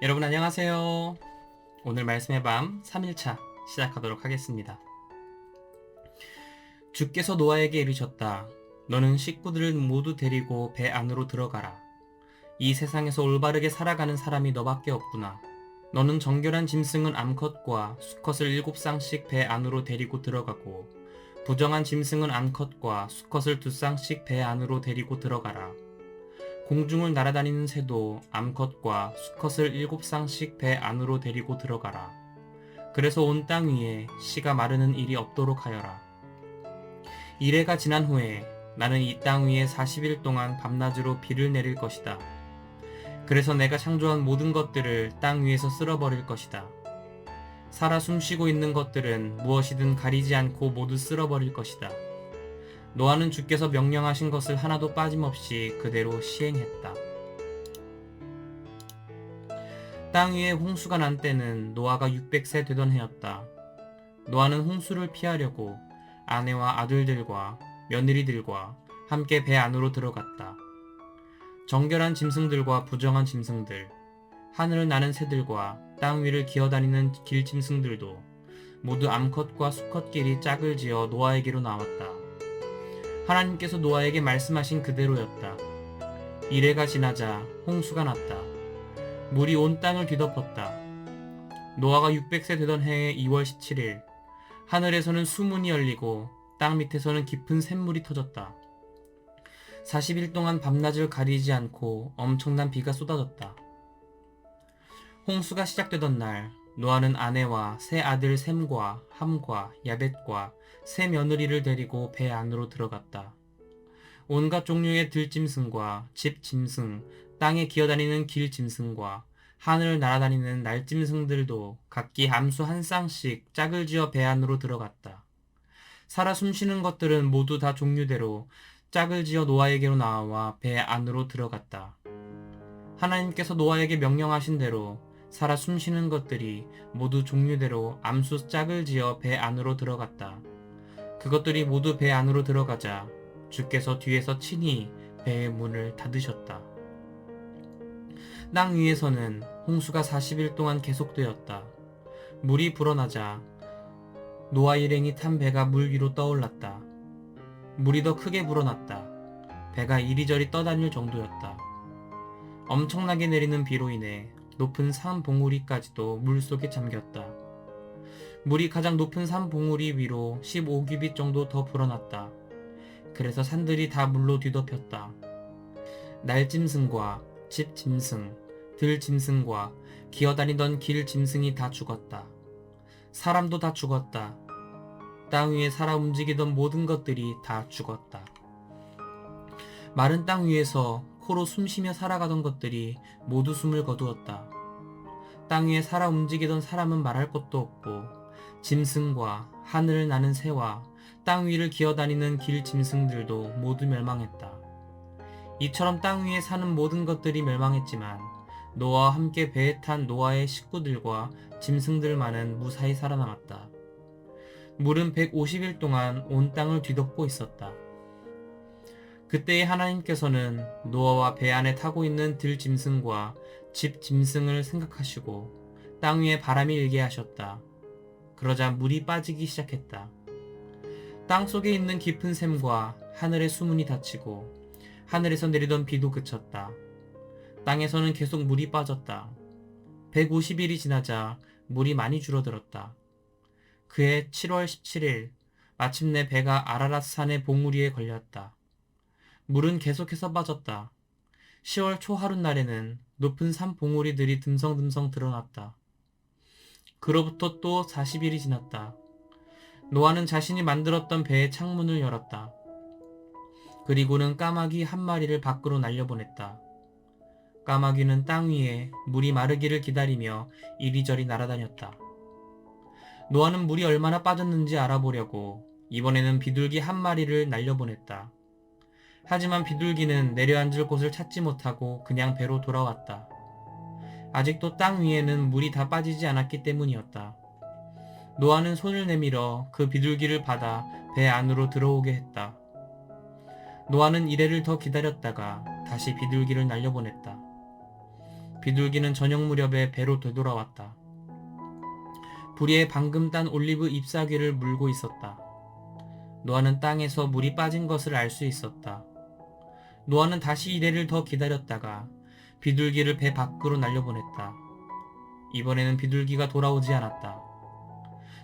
여러분 안녕하세요. 오늘 말씀의 밤 3일차 시작하도록 하겠습니다. 주께서 노아에게 이르셨다. 너는 식구들을 모두 데리고 배 안으로 들어가라. 이 세상에서 올바르게 살아가는 사람이 너밖에 없구나. 너는 정결한 짐승은 암컷과 수컷을 7쌍씩 배 안으로 데리고 들어가고 부정한 짐승은 암컷과 수컷을 2쌍씩 배 안으로 데리고 들어가라. 공중을 날아다니는 새도 암컷과 수컷을 7쌍씩 배 안으로 데리고 들어가라. 그래서 온 땅 위에 씨가 마르는 일이 없도록 하여라. 이래가 지난 후에 나는 이 땅 위에 40일 동안 밤낮으로 비를 내릴 것이다. 그래서 내가 창조한 모든 것들을 땅 위에서 쓸어버릴 것이다. 살아 숨쉬고 있는 것들은 무엇이든 가리지 않고 모두 쓸어버릴 것이다. 노아는 주께서 명령하신 것을 하나도 빠짐없이 그대로 시행했다. 땅 위에 홍수가 난 때는 노아가 600세 되던 해였다. 노아는 홍수를 피하려고 아내와 아들들과 며느리들과 함께 배 안으로 들어갔다. 정결한 짐승들과 부정한 짐승들, 하늘을 나는 새들과 땅 위를 기어다니는 길짐승들도 모두 암컷과 수컷끼리 짝을 지어 노아에게로 나왔다. 하나님께서 노아에게 말씀하신 그대로였다. 이래가 지나자 홍수가 났다. 물이 온 땅을 뒤덮었다. 노아가 600세 되던 해의 2월 17일 하늘에서는 수문이 열리고 땅 밑에서는 깊은 샘물이 터졌다. 40일 동안 밤낮을 가리지 않고 엄청난 비가 쏟아졌다. 홍수가 시작되던 날 노아는 아내와 세 아들 셈과 함과 야벳과 세 며느리를 데리고 배 안으로 들어갔다. 온갖 종류의 들짐승과 집짐승, 땅에 기어다니는 길짐승과 하늘을 날아다니는 날짐승들도 각기 암수 한 쌍씩 짝을 지어 배 안으로 들어갔다. 살아 숨쉬는 것들은 모두 다 종류대로 짝을 지어 노아에게로 나와 배 안으로 들어갔다. 하나님께서 노아에게 명령하신 대로 살아 숨쉬는 것들이 모두 종류대로 암수 짝을 지어 배 안으로 들어갔다. 그것들이 모두 배 안으로 들어가자 주께서 뒤에서 친히 배의 문을 닫으셨다. 땅 위에서는 홍수가 40일 동안 계속되었다. 물이 불어나자 노아 일행이 탄 배가 물 위로 떠올랐다. 물이 더 크게 불어났다. 배가 이리저리 떠다닐 정도였다. 엄청나게 내리는 비로 인해 높은 산 봉우리까지도 물속에 잠겼다. 물이 가장 높은 산 봉우리 위로 15규빗 정도 더 불어났다. 그래서 산들이 다 물로 뒤덮였다. 날짐승과 집짐승, 들짐승과 기어다니던 길짐승이 다 죽었다. 사람도 다 죽었다. 땅 위에 살아 움직이던 모든 것들이 다 죽었다. 마른 땅 위에서 코로 숨쉬며 살아가던 것들이 모두 숨을 거두었다. 땅 위에 살아 움직이던 사람은 말할 것도 없고 짐승과 하늘을 나는 새와 땅 위를 기어다니는 길짐승들도 모두 멸망했다. 이처럼 땅 위에 사는 모든 것들이 멸망했지만 노아와 함께 배에 탄 노아의 식구들과 짐승들만은 무사히 살아남았다. 물은 150일 동안 온 땅을 뒤덮고 있었다. 그때에 하나님께서는 노아와 배 안에 타고 있는 들짐승과 집짐승을 생각하시고 땅 위에 바람이 일게 하셨다. 그러자 물이 빠지기 시작했다. 땅 속에 있는 깊은 샘과 하늘의 수문이 닫히고 하늘에서 내리던 비도 그쳤다. 땅에서는 계속 물이 빠졌다. 150일이 지나자 물이 많이 줄어들었다. 그해 7월 17일 마침내 배가 아라랏 산의 봉우리에 걸렸다. 물은 계속해서 빠졌다. 10월 초 하룻날에는 높은 산 봉우리들이 듬성듬성 드러났다. 그로부터 또 40일이 지났다. 노아는 자신이 만들었던 배의 창문을 열었다. 그리고는 까마귀 한 마리를 밖으로 날려보냈다. 까마귀는 땅 위에 물이 마르기를 기다리며 이리저리 날아다녔다. 노아는 물이 얼마나 빠졌는지 알아보려고 이번에는 비둘기 한 마리를 날려보냈다. 하지만 비둘기는 내려앉을 곳을 찾지 못하고 그냥 배로 돌아왔다. 아직도 땅 위에는 물이 다 빠지지 않았기 때문이었다. 노아는 손을 내밀어 그 비둘기를 받아 배 안으로 들어오게 했다. 노아는 이래를 더 기다렸다가 다시 비둘기를 날려보냈다. 비둘기는 저녁 무렵에 배로 되돌아왔다. 부리에 방금 딴 올리브 잎사귀를 물고 있었다. 노아는 땅에서 물이 빠진 것을 알 수 있었다. 노아는 다시 이래를 더 기다렸다가 비둘기를 배 밖으로 날려보냈다. 이번에는 비둘기가 돌아오지 않았다.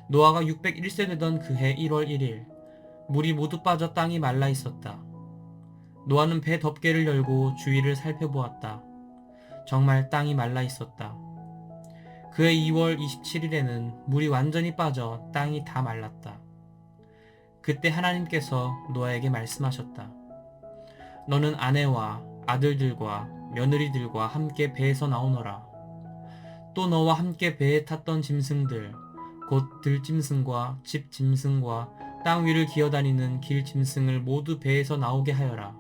노아가 601세 되던 그해 1월 1일, 물이 모두 빠져 땅이 말라 있었다. 노아는 배 덮개를 열고 주위를 살펴보았다. 정말 땅이 말라 있었다. 그해 2월 27일에는 물이 완전히 빠져 땅이 다 말랐다. 그때 하나님께서 노아에게 말씀하셨다. 너는 아내와 아들들과 며느리들과 함께 배에서 나오너라. 또 너와 함께 배에 탔던 짐승들, 곧 들짐승과 집짐승과 땅 위를 기어다니는 길짐승을 모두 배에서 나오게 하여라.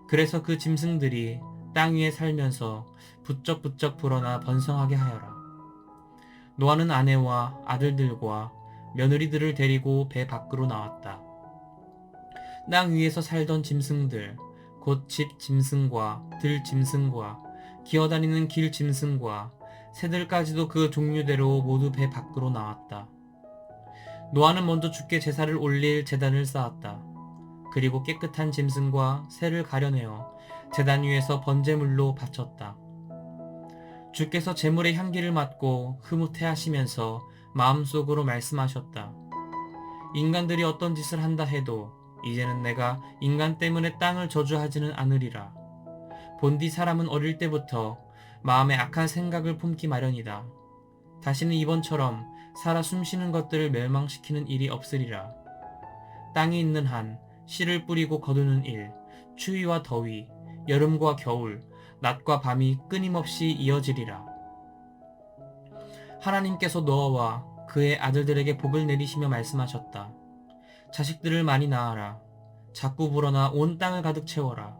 그래서 그 짐승들이 땅 위에 살면서 부쩍부쩍 불어나 번성하게 하여라. 노아는 아내와 아들들과 며느리들을 데리고 배 밖으로 나왔다. 땅 위에서 살던 짐승들, 곧 집 짐승과 들 짐승과 기어다니는 길 짐승과 새들까지도 그 종류대로 모두 배 밖으로 나왔다. 노아는 먼저 주께 제사를 올릴 제단을 쌓았다. 그리고 깨끗한 짐승과 새를 가려내어 제단 위에서 번제물로 바쳤다. 주께서 제물의 향기를 맡고 흐뭇해하시면서 마음속으로 말씀하셨다. 인간들이 어떤 짓을 한다 해도 이제는 내가 인간 때문에 땅을 저주하지는 않으리라. 본디 사람은 어릴 때부터 마음에 악한 생각을 품기 마련이다. 다시는 이번처럼 살아 숨쉬는 것들을 멸망시키는 일이 없으리라. 땅이 있는 한 씨를 뿌리고 거두는 일, 추위와 더위, 여름과 겨울, 낮과 밤이 끊임없이 이어지리라. 하나님께서 노아와 그의 아들들에게 복을 내리시며 말씀하셨다. 자식들을 많이 낳아라. 자꾸 불어나 온 땅을 가득 채워라.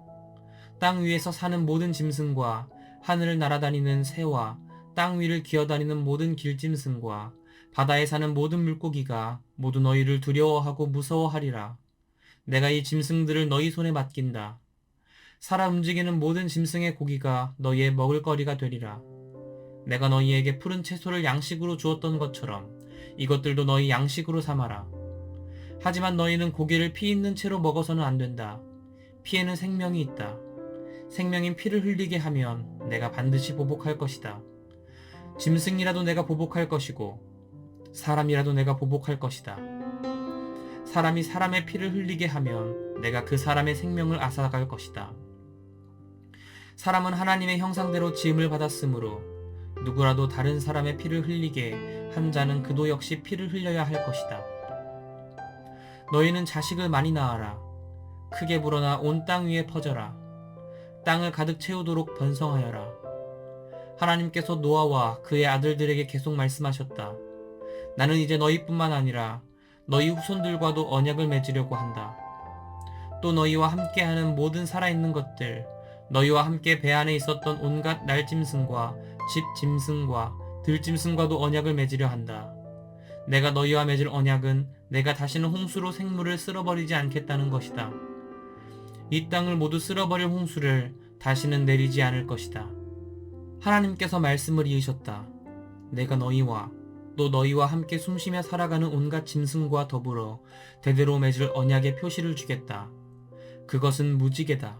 땅 위에서 사는 모든 짐승과 하늘을 날아다니는 새와 땅 위를 기어다니는 모든 길짐승과 바다에 사는 모든 물고기가 모두 너희를 두려워하고 무서워하리라. 내가 이 짐승들을 너희 손에 맡긴다. 살아 움직이는 모든 짐승의 고기가 너희의 먹을거리가 되리라. 내가 너희에게 푸른 채소를 양식으로 주었던 것처럼 이것들도 너희 양식으로 삼아라. 하지만 너희는 고기를 피 있는 채로 먹어서는 안 된다. 피에는 생명이 있다. 생명인 피를 흘리게 하면 내가 반드시 보복할 것이다. 짐승이라도 내가 보복할 것이고 사람이라도 내가 보복할 것이다. 사람이 사람의 피를 흘리게 하면 내가 그 사람의 생명을 앗아갈 것이다. 사람은 하나님의 형상대로 지음을 받았으므로 누구라도 다른 사람의 피를 흘리게 한 자는 그도 역시 피를 흘려야 할 것이다. 너희는 자식을 많이 낳아라. 크게 불어나 온 땅 위에 퍼져라. 땅을 가득 채우도록 번성하여라. 하나님께서 노아와 그의 아들들에게 계속 말씀하셨다. 나는 이제 너희뿐만 아니라 너희 후손들과도 언약을 맺으려고 한다. 또 너희와 함께하는 모든 살아있는 것들, 너희와 함께 배 안에 있었던 온갖 날짐승과 집짐승과 들짐승과도 언약을 맺으려 한다. 내가 너희와 맺을 언약은 내가 다시는 홍수로 생물을 쓸어버리지 않겠다는 것이다. 이 땅을 모두 쓸어버릴 홍수를 다시는 내리지 않을 것이다. 하나님께서 말씀을 이으셨다. 내가 너희와 또 너희와 함께 숨쉬며 살아가는 온갖 짐승과 더불어 대대로 맺을 언약의 표시를 주겠다. 그것은 무지개다.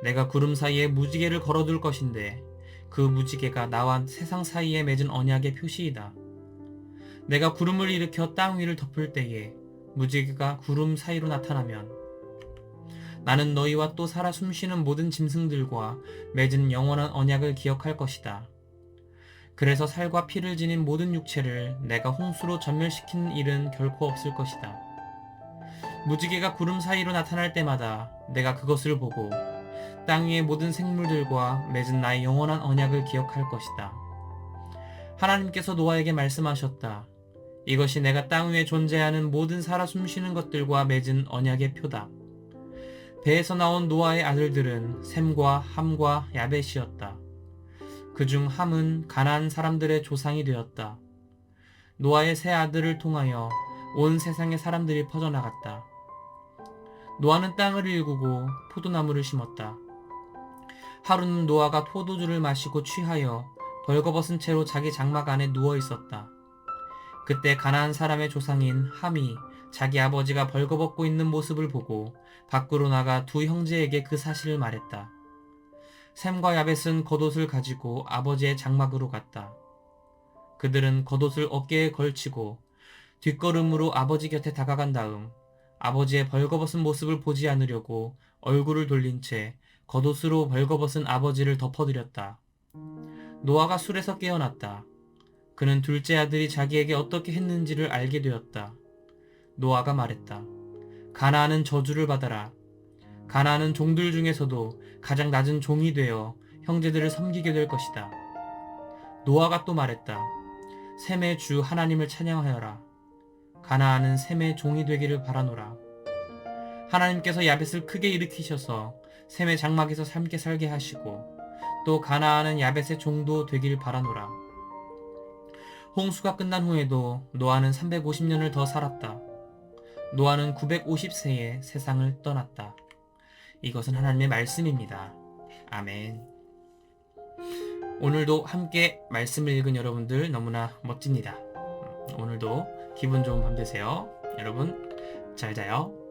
내가 구름 사이에 무지개를 걸어둘 것인데 그 무지개가 나와 세상 사이에 맺은 언약의 표시이다. 내가 구름을 일으켜 땅 위를 덮을 때에 무지개가 구름 사이로 나타나면 나는 너희와 또 살아 숨쉬는 모든 짐승들과 맺은 영원한 언약을 기억할 것이다. 그래서 살과 피를 지닌 모든 육체를 내가 홍수로 전멸시키는 일은 결코 없을 것이다. 무지개가 구름 사이로 나타날 때마다 내가 그것을 보고 땅 위의 모든 생물들과 맺은 나의 영원한 언약을 기억할 것이다. 하나님께서 노아에게 말씀하셨다. 이것이 내가 땅 위에 존재하는 모든 살아 숨쉬는 것들과 맺은 언약의 표다. 배에서 나온 노아의 아들들은 셈과 함과 야벳이었다. 그중 함은 가나안 사람들의 조상이 되었다. 노아의 세 아들을 통하여 온 세상의 사람들이 퍼져나갔다. 노아는 땅을 일구고 포도나무를 심었다. 하루는 노아가 포도주를 마시고 취하여 벌거벗은 채로 자기 장막 안에 누워 있었다. 그때 가나안 사람의 조상인 함이 자기 아버지가 벌거벗고 있는 모습을 보고 밖으로 나가 두 형제에게 그 사실을 말했다. 셈과 야벳은 겉옷을 가지고 아버지의 장막으로 갔다. 그들은 겉옷을 어깨에 걸치고 뒷걸음으로 아버지 곁에 다가간 다음 아버지의 벌거벗은 모습을 보지 않으려고 얼굴을 돌린 채 겉옷으로 벌거벗은 아버지를 덮어드렸다. 노아가 술에서 깨어났다. 그는 둘째 아들이 자기에게 어떻게 했는지를 알게 되었다. 노아가 말했다. 가나안은 저주를 받아라. 가나안은 종들 중에서도 가장 낮은 종이 되어 형제들을 섬기게 될 것이다. 노아가 또 말했다. 셈의 주 하나님을 찬양하여라. 가나안은 셈의 종이 되기를 바라노라. 하나님께서 야벳을 크게 일으키셔서 셈의 장막에서 삶게 살게 하시고 또 가나안은 야벳의 종도 되길 바라노라. 홍수가 끝난 후에도 노아는 350년을 더 살았다. 노아는 950세에 세상을 떠났다. 이것은 하나님의 말씀입니다. 아멘. 오늘도 함께 말씀을 읽은 여러분들 너무나 멋집니다. 오늘도 기분 좋은 밤 되세요. 여러분 잘 자요.